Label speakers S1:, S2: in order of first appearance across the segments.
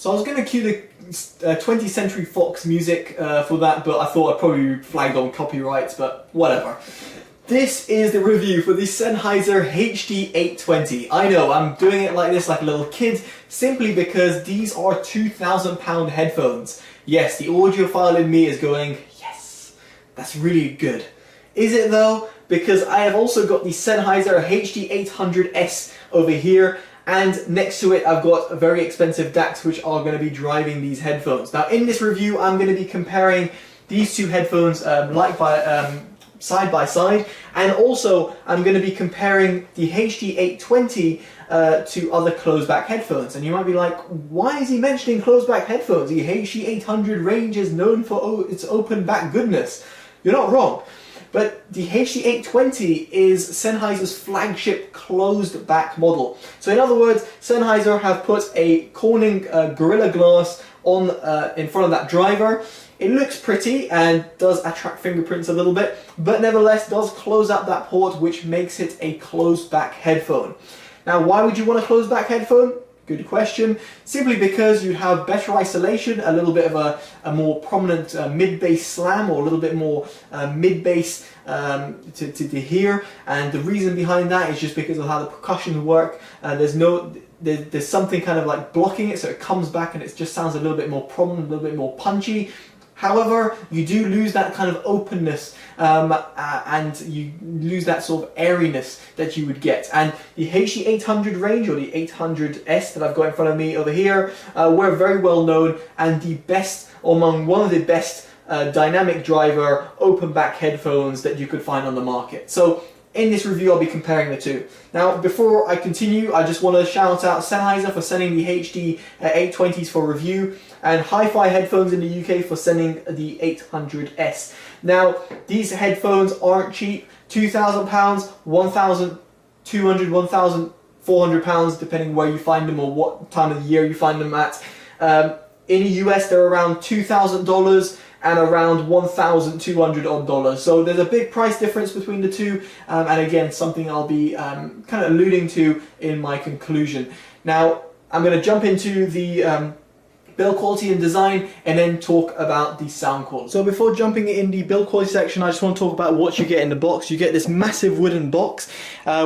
S1: So I was going to cue the 20th Century Fox music for that, but I thought I'd probably be flagged on copyrights, but whatever. This is the review for the Sennheiser HD-820. I know, I'm doing it like this, like a little kid, simply because these are £2,000 headphones. Yes, the audiophile in me is going, yes, that's really good. Is it though? Because I have also got the Sennheiser HD-800S over here, and next to it I've got a very expensive DACs which are going to be driving these headphones. Now in this review I'm going to be comparing these two headphones side by side, and also I'm going to be comparing the HD-820 to other closed-back headphones. And you might be like, why is he mentioning closed-back headphones? The HD-800 range is known for its open-back goodness. You're not wrong. But the HD-820 is Sennheiser's flagship closed-back model. So in other words, Sennheiser have put a Corning Gorilla Glass on in front of that driver. It looks pretty and does attract fingerprints a little bit, but nevertheless does close up that port, which makes it a closed-back headphone. Now, why would you want a closed-back headphone? Good question. Simply because you have better isolation, a little bit of a more prominent mid-bass slam, or a little bit more mid-bass to hear. And the reason behind that is just because of how the percussion work. There's something kind of like blocking it, so it comes back and it just sounds a little bit more prominent, a little bit more punchy. However, you do lose that kind of openness and you lose that sort of airiness that you would get. And the HD-800 range, or the 800S that I've got in front of me over here, were very well known and the best, or among one of the best dynamic driver open back headphones that you could find on the market. So in this review I'll be comparing the two. Now before I continue, I just want to shout out Sennheiser for sending the HD-820s for review, and Hi-Fi Headphones in the UK for sending the 800S. Now these headphones aren't cheap, £2,000, £1,200, £1,400 depending where you find them or what time of the year you find them at. In the US they're around $2,000 and around $1,200 odd. So there's a big price difference between the two, and again something I'll be kind of alluding to in my conclusion. Now I'm going to jump into the build quality and design and then talk about the sound quality. So before jumping in the build quality section, I just want to talk about what you get in the box. You get this massive wooden box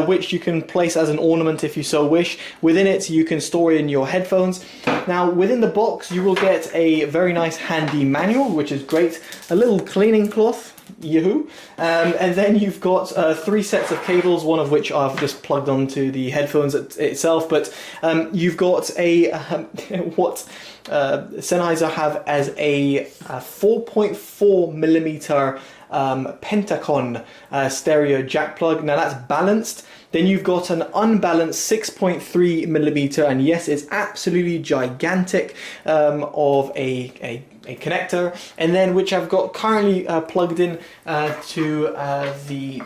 S1: which you can place as an ornament if you so wish. Within it you can store in your headphones. Now within the box you will get a very nice handy manual, which is great, a little cleaning cloth, yahoo, and then you've got 3 sets of cables, one of which I've just plugged onto the headphones itself, but you've got a what Sennheiser have as a 4.4mm Pentacon stereo jack plug. Now that's balanced. Then you've got an unbalanced 6.3mm, and yes, it's absolutely gigantic, of a connector, and then which I've got currently plugged in to the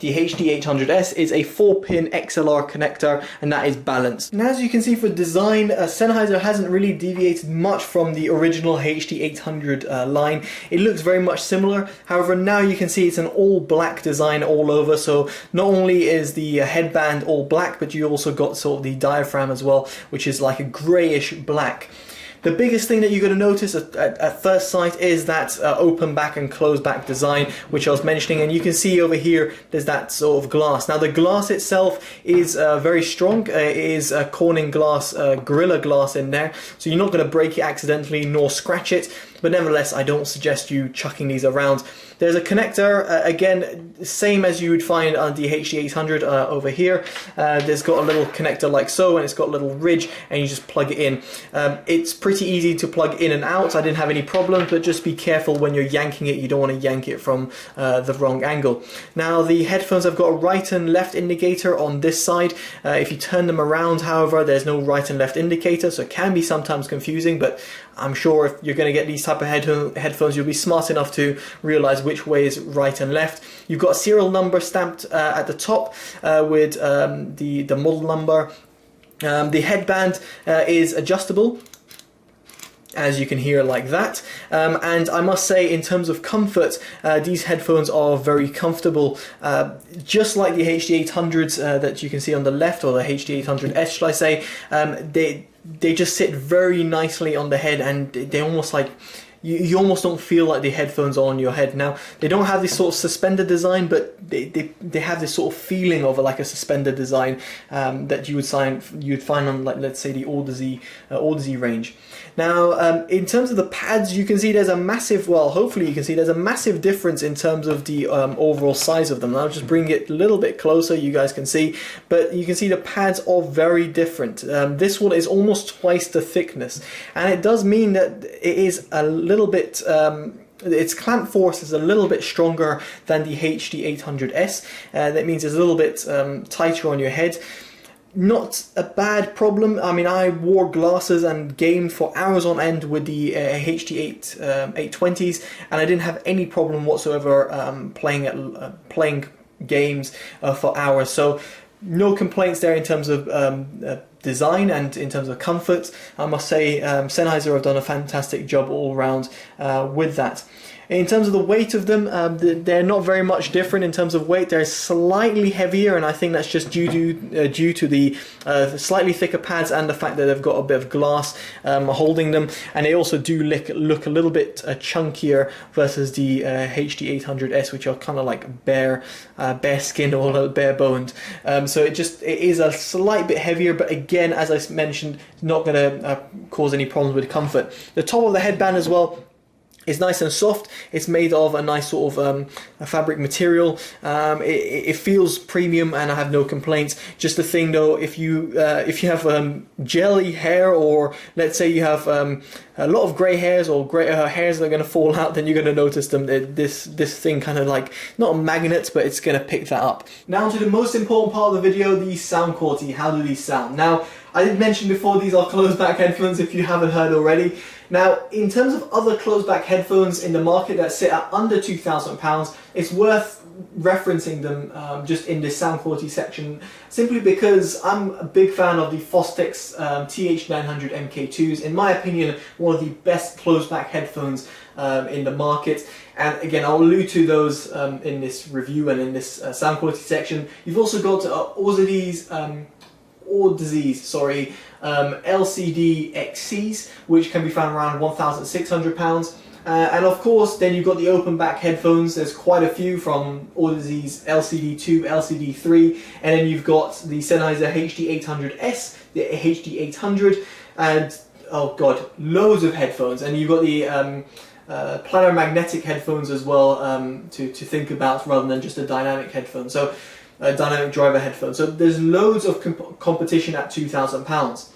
S1: HD-800S is a 4-pin XLR connector, and that is balanced. And as you can see for design, Sennheiser hasn't really deviated much from the original HD-800 line. It looks very much similar, however now you can see it's an all black design all over, so not only is the headband all black, but you also got sort of the diaphragm as well, which is like a greyish black. The biggest thing that you're going to notice at first sight is that open back and closed back design, which I was mentioning, and you can see over here there's that sort of glass. Now the glass itself is very strong. It is a Corning glass, Gorilla Glass in there, so you're not going to break it accidentally nor scratch it, but nevertheless I don't suggest you chucking these around. There's a connector, again, same as you would find on the HD-800 over here. There's got a little connector like so, and it's got a little ridge, and you just plug it in. It's pretty easy to plug in and out. I didn't have any problems, but just be careful when you're yanking it. You don't want to yank it from the wrong angle. Now the headphones have got a right and left indicator on this side. If you turn them around, however, there's no right and left indicator, so it can be sometimes confusing, but I'm sure if you're going to get these type of headphones, you'll be smart enough to realize which way is right and left. You've got a serial number stamped at the top with the model number. The headband is adjustable, as you can hear, like that, and I must say, in terms of comfort, these headphones are very comfortable, just like the HD-800s that you can see on the left, or the HD-800S, shall I say. they just sit very nicely on the head, and they almost like, you almost don't feel like the headphones are on your head. Now, they don't have this sort of suspender design, but they have this sort of feeling of like a suspender design that you would find on, like, let's say the Audeze range. Now, in terms of the pads, you can see there's a massive, well, hopefully you can see there's a massive difference in terms of the overall size of them. I'll just bring it a little bit closer, you guys can see, but you can see the pads are very different. This one is almost twice the thickness, and it does mean that it is a little bit, its clamp force is a little bit stronger than the HD800S. That means it's a little bit tighter on your head. Not a bad problem. I mean, I wore glasses and gamed for hours on end with the HD820s, and I didn't have any problem whatsoever playing games for hours. So no complaints there in terms of design and in terms of comfort. I must say Sennheiser have done a fantastic job all around with that. In terms of the weight of them, they're not very much different in terms of weight. They're slightly heavier, and I think that's just due to the slightly thicker pads and the fact that they've got a bit of glass holding them, and they also do look a little bit chunkier versus the HD800S, which are kind of like bare skin or bare boned. So it is a slight bit heavier, but again, as I mentioned, not going to cause any problems with comfort. The top of the headband as well is nice and soft. It's made of a nice sort of a fabric material. It feels premium, and I have no complaints. Just the thing though, if you have jelly hair, or let's say you have a lot of grey hairs or grey hairs that are going to fall out, then you're going to notice them. This thing kind of like, not a magnet, but it's going to pick that up. Now to the most important part of the video, the sound quality. How do these sound? Now, I did mention before, these are closed back headphones if you haven't heard already. Now, in terms of other closed back headphones in the market that sit at under £2,000, it's worth referencing them just in this sound quality section, simply because I'm a big fan of the Fostex TH900 MkIIs. In my opinion, one of the best closed back headphones in the market. And again, I'll allude to those in this review and in this sound quality section. You've also got Audeze's LCD-XCs, which can be found around £1,600. And of course, then you've got the open back headphones. There's quite a few, from Audeze's LCD2, LCD3, and then you've got the Sennheiser HD800S, the HD800, and oh god, loads of headphones. And you've got the planar magnetic headphones as well to think about, rather than just a dynamic headphone. So dynamic driver headphones. So there's loads of competition at £2,000.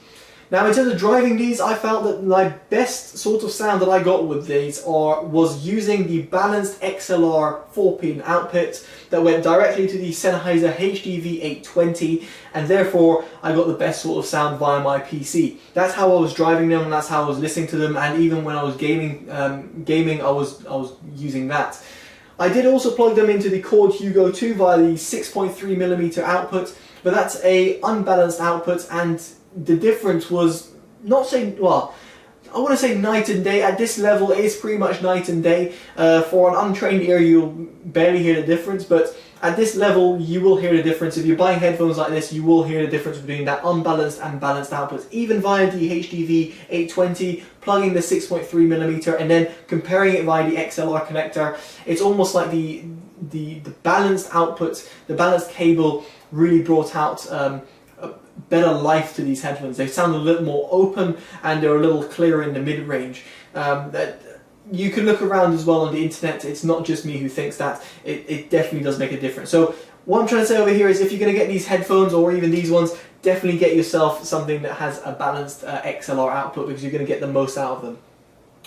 S1: Now, in terms of driving these, I felt that my best sort of sound that I got with these was using the balanced XLR 4-pin output that went directly to the Sennheiser HDV820, and therefore I got the best sort of sound via my PC. That's how I was driving them, and that's how I was listening to them, and even when I was gaming, I was using that. I did also plug them into the Cord Hugo 2 via the 6.3mm output, but that's a unbalanced output, and the difference was not saying, well, I want to say night and day. At this level, it is pretty much night and day. For an untrained ear, you'll barely hear the difference, but at this level, you will hear the difference. If you're buying headphones like this, you will hear the difference between that unbalanced and balanced output. Even via the HDV820, plugging the 6.3mm and then comparing it via the XLR connector, it's almost like the balanced output, the balanced cable really brought out better life to these headphones. They sound a little more open, and they're a little clearer in the mid-range. You can look around as well on the internet. It's not just me who thinks that. It definitely does make a difference. So what I'm trying to say over here is, if you're going to get these headphones, or even these ones, definitely get yourself something that has a balanced XLR output, because you're going to get the most out of them.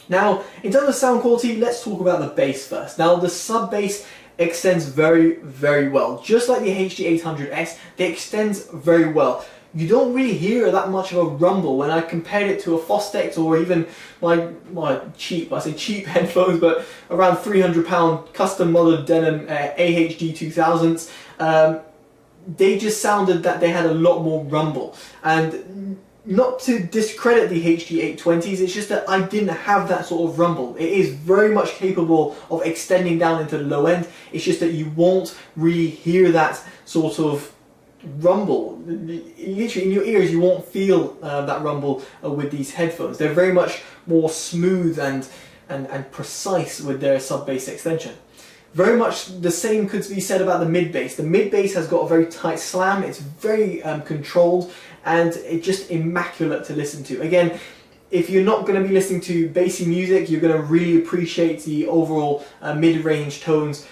S1: Now, in terms of sound quality, let's talk about the bass first. Now, the sub-bass extends very, very well. Just like the HD800S, it extends very well. You don't really hear that much of a rumble. When I compared it to a Fostex, or even my cheap headphones, but around £300 custom modded denim AHD 2000s, they just sounded that they had a lot more rumble. And not to discredit the HD820s, it's just that I didn't have that sort of rumble. It is very much capable of extending down into the low end. It's just that you won't really hear that sort of rumble. Literally in your ears you won't feel that rumble with these headphones. They're very much more smooth and precise with their sub-bass extension. Very much the same could be said about the mid-bass. The mid-bass has got a very tight slam, it's very controlled, and it's just immaculate to listen to. Again, if you're not going to be listening to bassy music, you're going to really appreciate the overall mid-range tones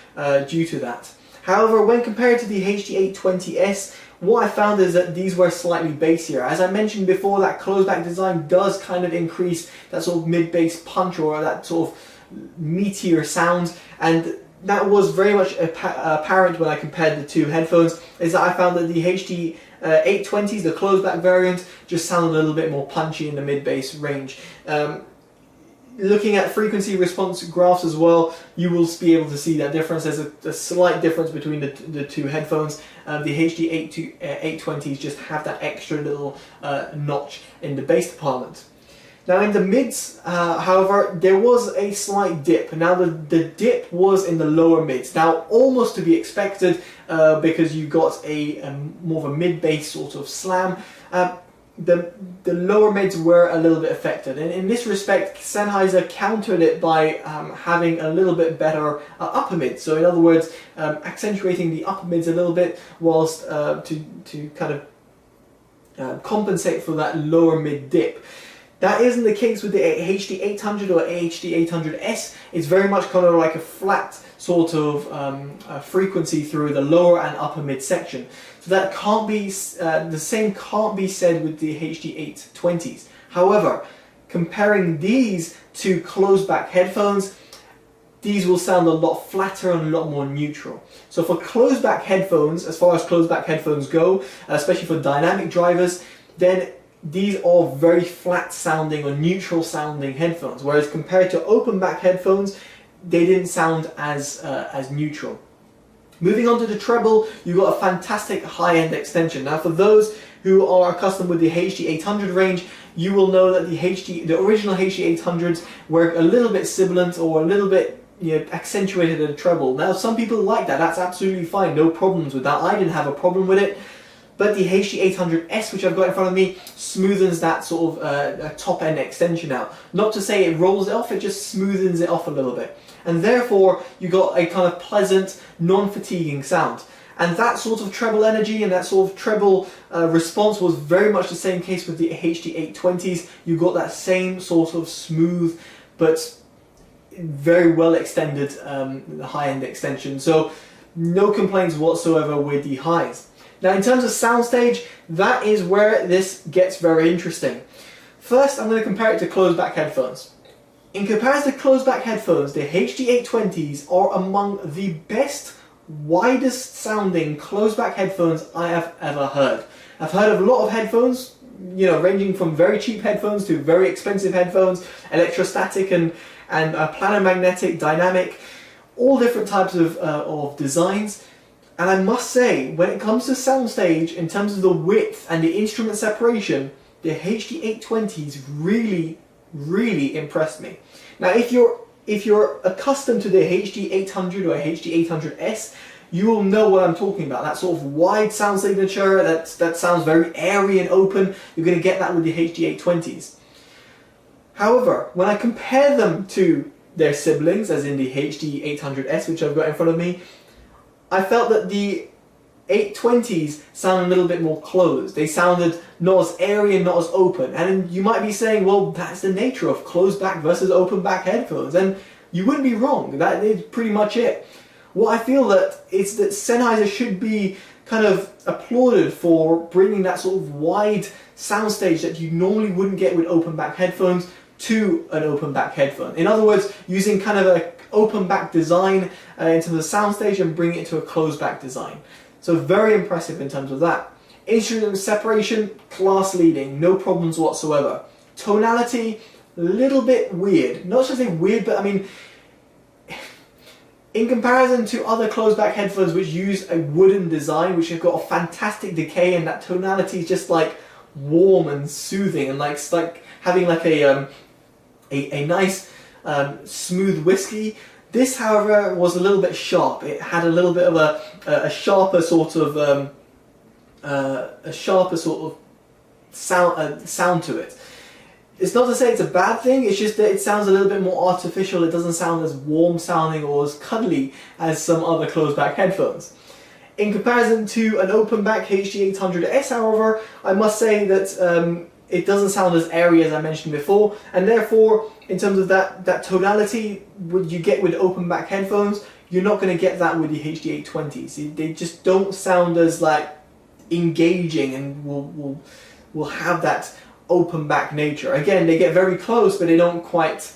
S1: due to that. However, when compared to the HD820S, what I found is that these were slightly bassier. As I mentioned before, that closed-back design does kind of increase that sort of mid-bass punch or that sort of meatier sound, and that was very much apparent when I compared the two headphones, is that I found that the HD820s, the closed-back variant, just sounded a little bit more punchy in the mid-bass range. Looking at frequency response graphs as well, you will be able to see that difference. There's a slight difference between the two headphones. The HD820s just have that extra little notch in the bass department. Now in the mids, however, there was a slight dip. Now the dip was in the lower mids. Now almost to be expected because you got a more of a mid-bass sort of slam. The lower mids were a little bit affected, and in this respect Sennheiser countered it by having a little bit better upper mids. So in other words, accentuating the upper mids a little bit whilst to kind of compensate for that lower mid dip. That isn't the case with the HD800 or HD800S. It's very much kind of like a flat sort of frequency through the lower and upper mid section. So that can't be, the same can't be said with the HD820s. However, comparing these to closed back headphones, these will sound a lot flatter and a lot more neutral. So for closed back headphones, as far as closed back headphones go, especially for dynamic drivers, then these are very flat sounding or neutral sounding headphones, whereas compared to open back headphones, they didn't sound as neutral. Moving on to the treble, you got a fantastic high-end extension. Now for those who are accustomed with the HD800 range, you will know that the original HD800s were a little bit sibilant or a little bit accentuated at a treble. Now some people like that, that's absolutely fine, no problems with that. I didn't have a problem with it. But the HD800S, which I've got in front of me, smoothens that sort of top-end extension out. Not to say it rolls it off, it just smoothens it off a little bit. And therefore, you got a kind of pleasant, non-fatiguing sound. And that sort of treble energy and that sort of treble response was very much the same case with the HD820s. You got that same sort of smooth, but very well extended high-end extension. So, no complaints whatsoever with the highs. Now in terms of Soundstage, that is where this gets very interesting. First, I'm going to compare it to closed-back headphones. In comparison to closed-back headphones, the HD820s are among the best, widest sounding closed-back headphones I have ever heard. I've heard of a lot of headphones, ranging from very cheap headphones to very expensive headphones, electrostatic and planar magnetic, dynamic, all different types of designs. And I must say, when it comes to Soundstage, in terms of the width and the instrument separation, the HD820s really, really impressed me. Now, if you're accustomed to the HD800 or HD800S, you will know what I'm talking about. That sort of wide sound signature, that sounds very airy and open. You're going to get that with the HD820s. However, when I compare them to their siblings, as in the HD800S, which I've got in front of me, I felt that the 820s sounded a little bit more closed. They sounded not as airy and not as open. And you might be saying, well, that's the nature of closed back versus open back headphones. And you wouldn't be wrong. That is pretty much it. What I feel that is that Sennheiser should be kind of applauded for bringing that sort of wide soundstage that you normally wouldn't get with open back headphones to an open back headphone. In other words, using kind of a open back design into the soundstage and bring it to a closed back design. So very impressive in terms of that. Instrument separation, class leading, no problems whatsoever. Tonality, a little bit weird. Not to say weird, but I mean, in comparison to other closed back headphones which use a wooden design, which have got a fantastic decay, and that tonality is just like warm and soothing, and like it's like having like a nice smooth whiskey. This, however, was a little bit sharp. It had a little bit of a sharper sort of a sharper sort of sound to it. It's not to say it's a bad thing, it's just that it sounds a little bit more artificial. It doesn't sound as warm sounding or as cuddly as some other closed back headphones. In comparison to an open back HD800S, however, I must say that it doesn't sound as airy as I mentioned before, and therefore, in terms of that tonality what you get with open back headphones, you're not going to get that with the HD820s. They just don't sound as like engaging and will have that open back nature. Again, they get very close, but they don't quite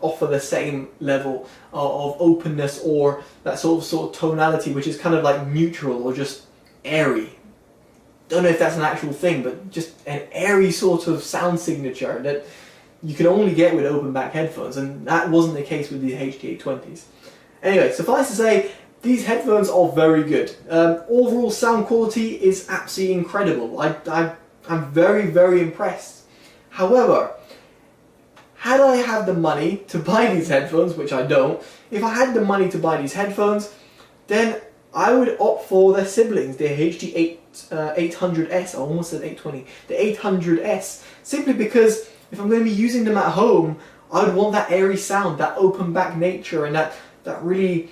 S1: offer the same level of openness or that sort of tonality, which is kind of like neutral or just airy. Don't know if that's an actual thing, but just an airy sort of sound signature that you can only get with open back headphones, and that wasn't the case with the HD820s. Anyway, suffice to say, these headphones are very good. Overall sound quality is absolutely incredible. I'm very, very impressed. However, had I had the money to buy these headphones, which I don't, if I had the money to buy these headphones, then I would opt for their siblings, the HD800S, I almost said 820, the 800S, simply because if I'm going to be using them at home, I would want that airy sound, that open back nature, and that really,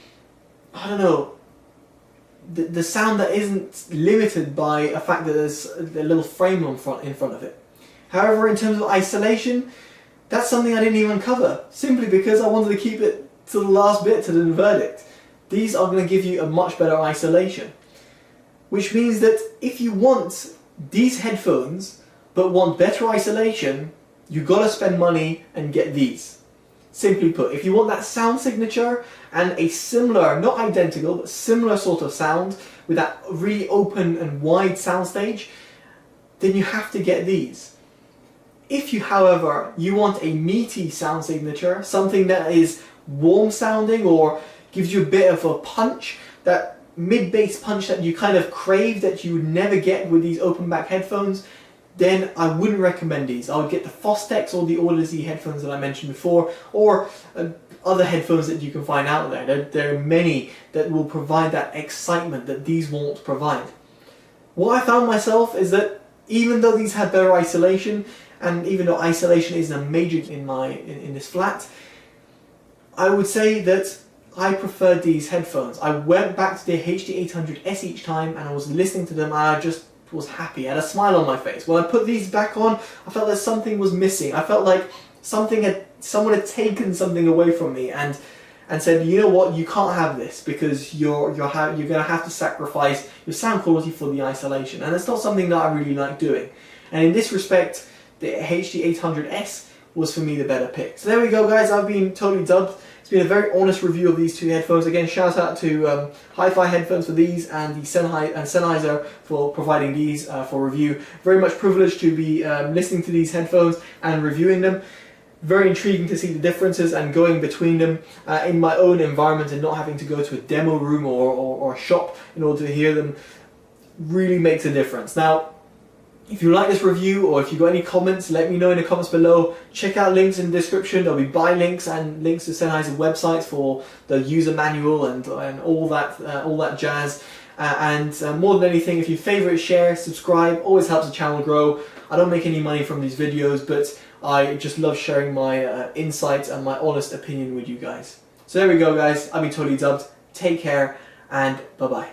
S1: I don't know, the sound that isn't limited by a fact that there's a little frame in front of it. However, in terms of isolation, that's something I didn't even cover, simply because I wanted to keep it to the last bit, to the verdict. These are going to give you a much better isolation. Which means that if you want these headphones, but want better isolation, you've got to spend money and get these. Simply put, if you want that sound signature and a similar, not identical, but similar sort of sound with that really open and wide soundstage, then you have to get these. If you, however, you want a meaty sound signature, something that is warm sounding or gives you a bit of a punch, that mid-bass punch that you kind of crave that you would never get with these open back headphones, then I wouldn't recommend these. I would get the Fostex or the Audeze headphones that I mentioned before, or other headphones that you can find out there. There are many that will provide that excitement that these won't provide. What I found myself is that even though these had better isolation, and even though isolation isn't a major in this flat, I would say that I preferred these headphones. I went back to the HD800S each time and I was listening to them and I just was happy. I had a smile on my face. When I put these back on, I felt that something was missing. I felt like someone had taken something away from me and said, you know what, you can't have this because you're going to have to sacrifice your sound quality for the isolation. And it's not something that I really like doing. And in this respect, the HD800S was for me the better pick. So there we go, guys. I've been totally dubbed. It's been a very honest review of these two headphones. Again, shout out to Hi-Fi Headphones for these and the Sennheiser for providing these for review. Very much privileged to be listening to these headphones and reviewing them. Very intriguing to see the differences and going between them in my own environment and not having to go to a demo room or a shop in order to hear them really makes a difference. Now, if you like this review or if you've got any comments, let me know in the comments below. Check out links in the description. There'll be buy links and links to Sennheiser websites for the user manual and all that jazz. And more than anything, if you favourite, share, subscribe, always helps the channel grow. I don't make any money from these videos, but I just love sharing my insights and my honest opinion with you guys. So there we go, guys. I've been totally dubbed. Take care and bye-bye.